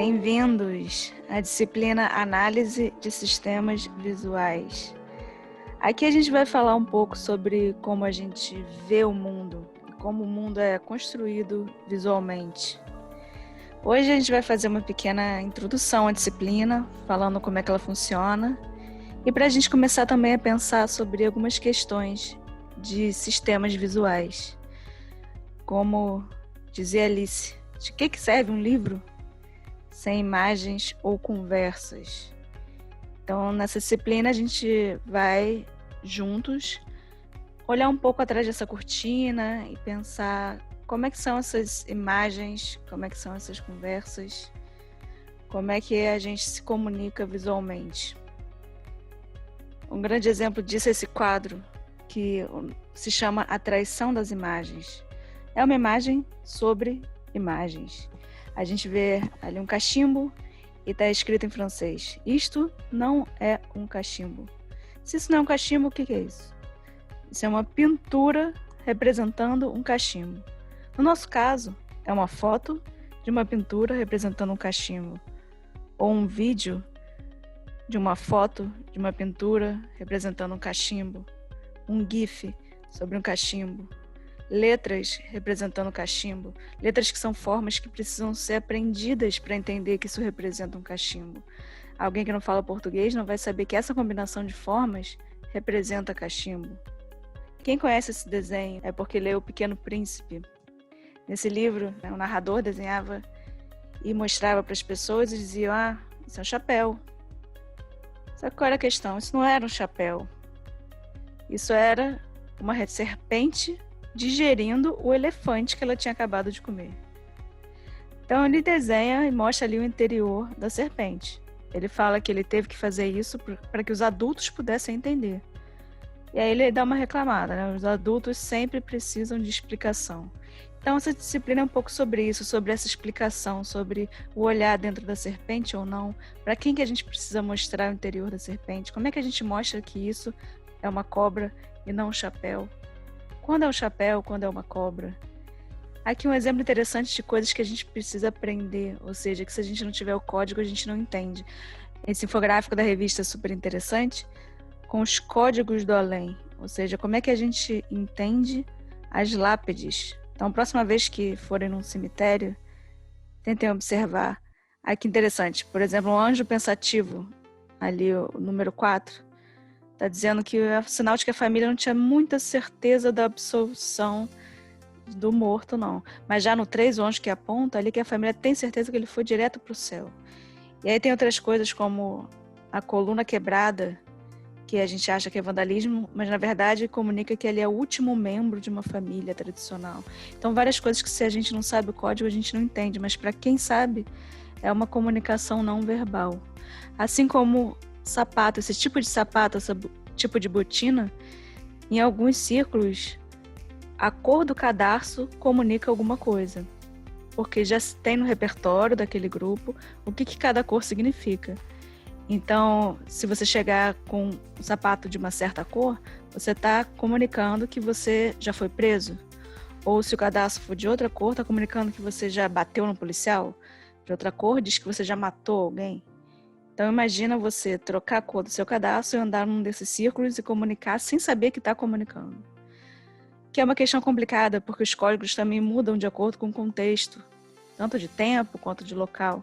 Bem-vindos à disciplina Análise de Sistemas Visuais. Aqui a gente vai falar um pouco sobre como a gente vê o mundo, como o mundo é construído visualmente. Hoje a gente vai fazer uma pequena introdução à disciplina, falando como é que ela funciona, e para a gente começar também a pensar sobre algumas questões de sistemas visuais. Como dizia Alice, de que serve um livro sem imagens ou conversas? Então, nessa disciplina, a gente vai juntos olhar um pouco atrás dessa cortina e pensar como é que são essas imagens, como é que são essas conversas, como é que a gente se comunica visualmente. Um grande exemplo disso é esse quadro, que se chama A Traição das Imagens. É uma imagem sobre imagens. A gente vê ali um cachimbo e está escrito em francês: isto não é um cachimbo. Se isso não é um cachimbo, o que é isso? Isso é uma pintura representando um cachimbo. No nosso caso, é uma foto de uma pintura representando um cachimbo, ou um vídeo de uma foto de uma pintura representando um cachimbo, um GIF sobre um cachimbo, letras representando o cachimbo, letras que são formas que precisam ser aprendidas para entender que isso representa um cachimbo. Alguém que não fala português não vai saber que essa combinação de formas representa cachimbo. Quem conhece esse desenho é porque leu O Pequeno Príncipe. Nesse livro, o narrador desenhava e mostrava para as pessoas e dizia: isso é um chapéu. Só que qual era a questão? Isso não era um chapéu. Isso era uma serpente digerindo o elefante que ela tinha acabado de comer. Então ele desenha e mostra ali o interior da serpente. Ele fala que ele teve que fazer isso para que os adultos pudessem entender. E aí ele dá uma reclamada, né? Os adultos sempre precisam de explicação. Então essa disciplina é um pouco sobre isso, sobre essa explicação, sobre o olhar dentro da serpente ou não, para quem que a gente precisa mostrar o interior da serpente, como é que a gente mostra que isso é uma cobra e não um chapéu. Quando é um chapéu, quando é uma cobra. Aqui um exemplo interessante de coisas que a gente precisa aprender, ou seja, que se a gente não tiver o código, a gente não entende. Esse infográfico da revista é super interessante, com os códigos do além, ou seja, como é que a gente entende as lápides. Então, a próxima vez que forem num cemitério, tentem observar. Aqui interessante, por exemplo, um anjo pensativo, ali o número 4, está dizendo que é sinal de que a família não tinha muita certeza da absolução do morto, não. Mas já no 3, o anjo que aponta ali que a família tem certeza que ele foi direto para o céu. E aí tem outras coisas como a coluna quebrada, que a gente acha que é vandalismo, mas na verdade comunica que ele é o último membro de uma família tradicional. Então várias coisas que se a gente não sabe o código, a gente não entende, mas para quem sabe, é uma comunicação não verbal. Assim como sapato, esse tipo de sapato, esse tipo de botina, em alguns círculos, a cor do cadarço comunica alguma coisa, porque já tem no repertório daquele grupo o que cada cor significa. Então, se você chegar com um sapato de uma certa cor, você está comunicando que você já foi preso. Ou se o cadarço for de outra cor, está comunicando que você já bateu no policial. De outra cor, diz que você já matou alguém. Então, imagina você trocar a cor do seu cadastro e andar num desses círculos e comunicar sem saber que está comunicando. Que é uma questão complicada, porque os códigos também mudam de acordo com o contexto, tanto de tempo quanto de local.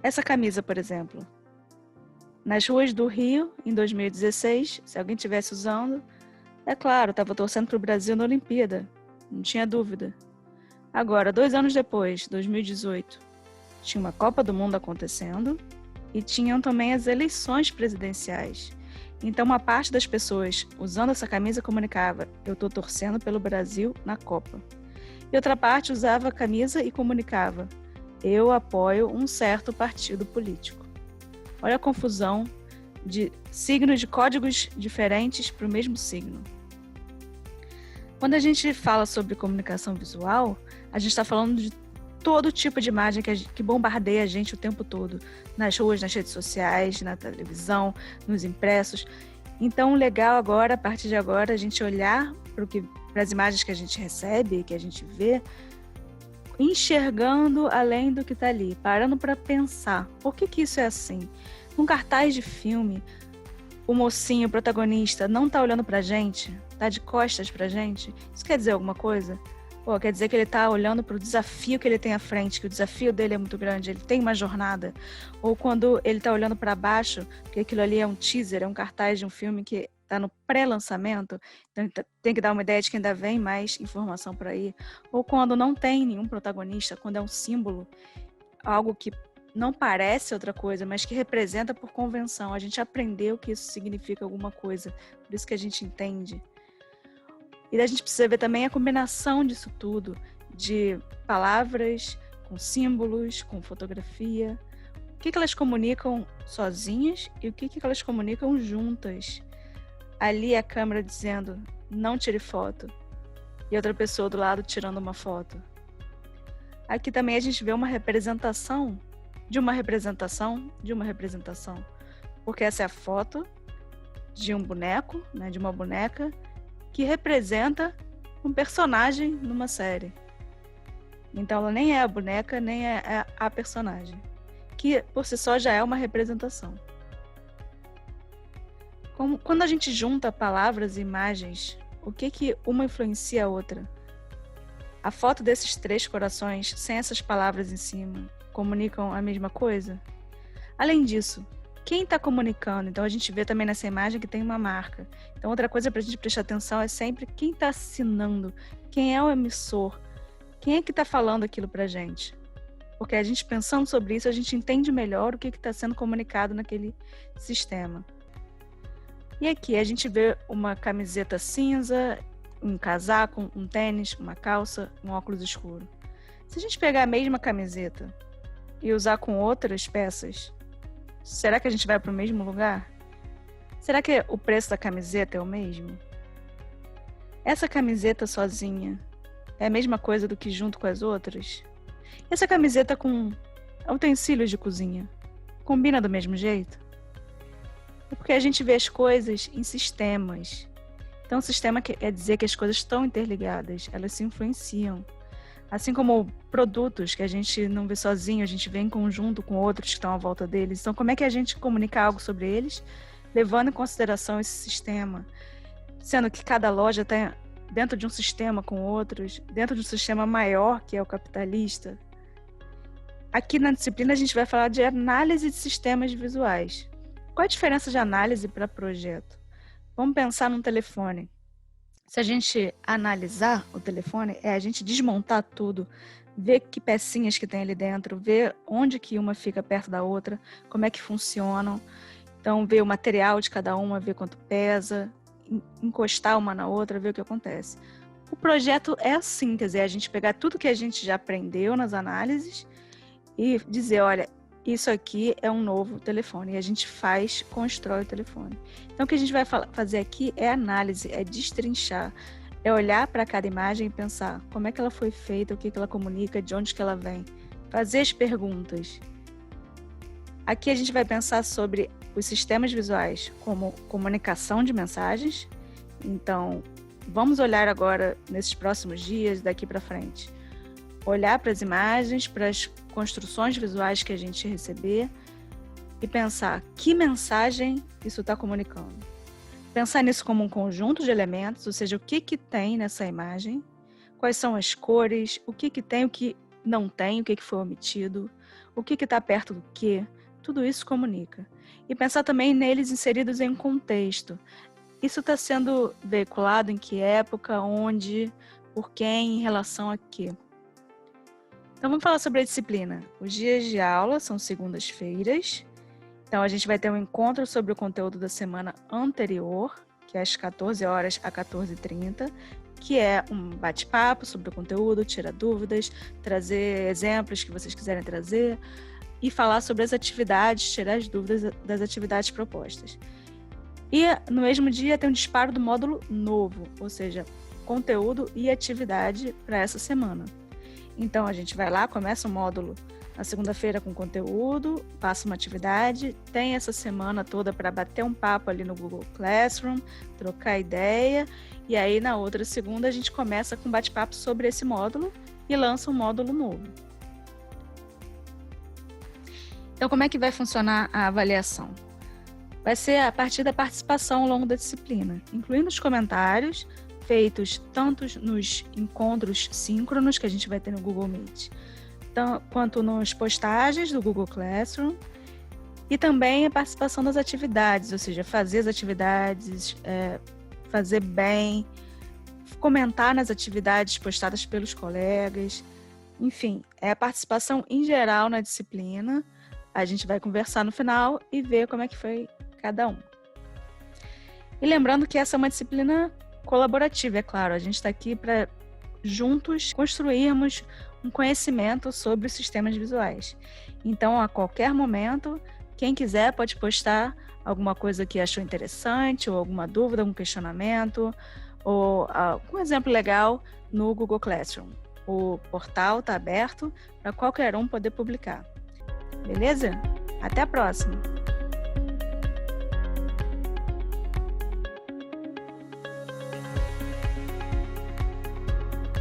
Essa camisa, por exemplo, nas ruas do Rio, em 2016, se alguém estivesse usando, é claro, estava torcendo para o Brasil na Olimpíada, não tinha dúvida. Agora, 2 anos depois, 2018, tinha uma Copa do Mundo acontecendo e tinham também as eleições presidenciais. Então, uma parte das pessoas usando essa camisa comunicava: eu estou torcendo pelo Brasil na Copa. E outra parte usava a camisa e comunicava: eu apoio um certo partido político. Olha a confusão de signos de códigos diferentes para o mesmo signo. Quando a gente fala sobre comunicação visual, a gente está falando de todo tipo de imagem que bombardeia a gente o tempo todo, nas ruas, nas redes sociais, na televisão, nos impressos. Então, legal agora, a partir de agora, a gente olhar para as imagens que a gente recebe, que a gente vê, enxergando além do que está ali, parando para pensar. Por que isso é assim? Num cartaz de filme, o mocinho, o protagonista, não está olhando para a gente, está de costas para a gente. Isso quer dizer alguma coisa? Pô, quer dizer que ele está olhando para o desafio que ele tem à frente, que o desafio dele é muito grande, ele tem uma jornada. Ou quando ele está olhando para baixo, porque aquilo ali é um teaser, é um cartaz de um filme que está no pré-lançamento, então tem que dar uma ideia de que ainda vem mais informação por aí. Ou quando não tem nenhum protagonista, quando é um símbolo, algo que não parece outra coisa, mas que representa por convenção. A gente aprendeu que isso significa alguma coisa, por isso que a gente entende. E a gente precisa ver também a combinação disso tudo, de palavras, com símbolos, com fotografia. O que elas comunicam sozinhas e o que elas comunicam juntas. Ali a câmera dizendo, não tire foto. E outra pessoa do lado tirando uma foto. Aqui também a gente vê uma representação de uma representação de uma representação. Porque essa é a foto de um boneco, né, de uma boneca, que representa um personagem numa série. Então ela nem é a boneca, nem é a personagem. Que por si só já é uma representação. Quando a gente junta palavras e imagens, o que uma influencia a outra? A foto desses 3 corações, sem essas palavras em cima, comunicam a mesma coisa? Além disso, quem está comunicando? Então a gente vê também nessa imagem que tem uma marca. Então outra coisa para a gente prestar atenção é sempre quem está assinando, quem é o emissor, quem é que está falando aquilo para a gente. Porque a gente pensando sobre isso, a gente entende melhor o que está sendo comunicado naquele sistema. E aqui a gente vê uma camiseta cinza, um casaco, um tênis, uma calça, um óculos escuro. Se a gente pegar a mesma camiseta e usar com outras peças, será que a gente vai para o mesmo lugar? Será que o preço da camiseta é o mesmo? Essa camiseta sozinha é a mesma coisa do que junto com as outras? Essa camiseta com utensílios de cozinha combina do mesmo jeito? É porque a gente vê as coisas em sistemas. Então, o sistema quer dizer que as coisas estão interligadas, elas se influenciam. Assim como produtos que a gente não vê sozinho, a gente vê em conjunto com outros que estão à volta deles. Então, como é que a gente comunica algo sobre eles, levando em consideração esse sistema? Sendo que cada loja está dentro de um sistema com outros, dentro de um sistema maior, que é o capitalista. Aqui na disciplina a gente vai falar de análise de sistemas visuais. Qual a diferença de análise para projeto? Vamos pensar num telefone. Se a gente analisar o telefone, é a gente desmontar tudo, ver que pecinhas que tem ali dentro, ver onde que uma fica perto da outra, como é que funcionam. Então, ver o material de cada uma, ver quanto pesa, encostar uma na outra, ver o que acontece. O projeto é assim, quer dizer, a gente pegar tudo que a gente já aprendeu nas análises e dizer, olha, isso aqui é um novo telefone. E a gente constrói o telefone. Então, o que a gente vai fazer aqui é análise, é destrinchar, é olhar para cada imagem e pensar como é que ela foi feita, o que ela comunica, de onde que ela vem. Fazer as perguntas. Aqui a gente vai pensar sobre os sistemas visuais como comunicação de mensagens. Então, vamos olhar agora, nesses próximos dias, daqui para frente. Olhar para as imagens, para as construções visuais que a gente receber e pensar que mensagem isso está comunicando. Pensar nisso como um conjunto de elementos, ou seja, o que tem nessa imagem, quais são as cores, o que tem, o que não tem, o que foi omitido, o que está perto do que, tudo isso comunica. E pensar também neles inseridos em um contexto. Isso está sendo veiculado em que época, onde, por quem, em relação a quê. Então, vamos falar sobre a disciplina. Os dias de aula são segundas-feiras. Então, a gente vai ter um encontro sobre o conteúdo da semana anterior, que é às 14 horas a 14h30, que é um bate-papo sobre o conteúdo, tirar dúvidas, trazer exemplos que vocês quiserem trazer e falar sobre as atividades, tirar as dúvidas das atividades propostas. E, no mesmo dia, tem um disparo do módulo novo, ou seja, conteúdo e atividade para essa semana. Então, a gente vai lá, começa o módulo na segunda-feira com conteúdo, passa uma atividade, tem essa semana toda para bater um papo ali no Google Classroom, trocar ideia, e aí na outra segunda a gente começa com bate-papo sobre esse módulo e lança um módulo novo. Então, como é que vai funcionar a avaliação? Vai ser a partir da participação ao longo da disciplina, incluindo os comentários feitos tanto nos encontros síncronos que a gente vai ter no Google Meet, quanto nas postagens do Google Classroom, e também a participação das atividades, ou seja, fazer as atividades, fazer bem, comentar nas atividades postadas pelos colegas, enfim, é a participação em geral na disciplina. A gente vai conversar no final e ver como é que foi cada um. E lembrando que essa é uma disciplina colaborativa, é claro, a gente está aqui para juntos construirmos um conhecimento sobre os sistemas visuais. Então, a qualquer momento, quem quiser pode postar alguma coisa que achou interessante, ou alguma dúvida, algum questionamento, ou algum exemplo legal no Google Classroom. O portal está aberto para qualquer um poder publicar. Beleza? Até a próxima!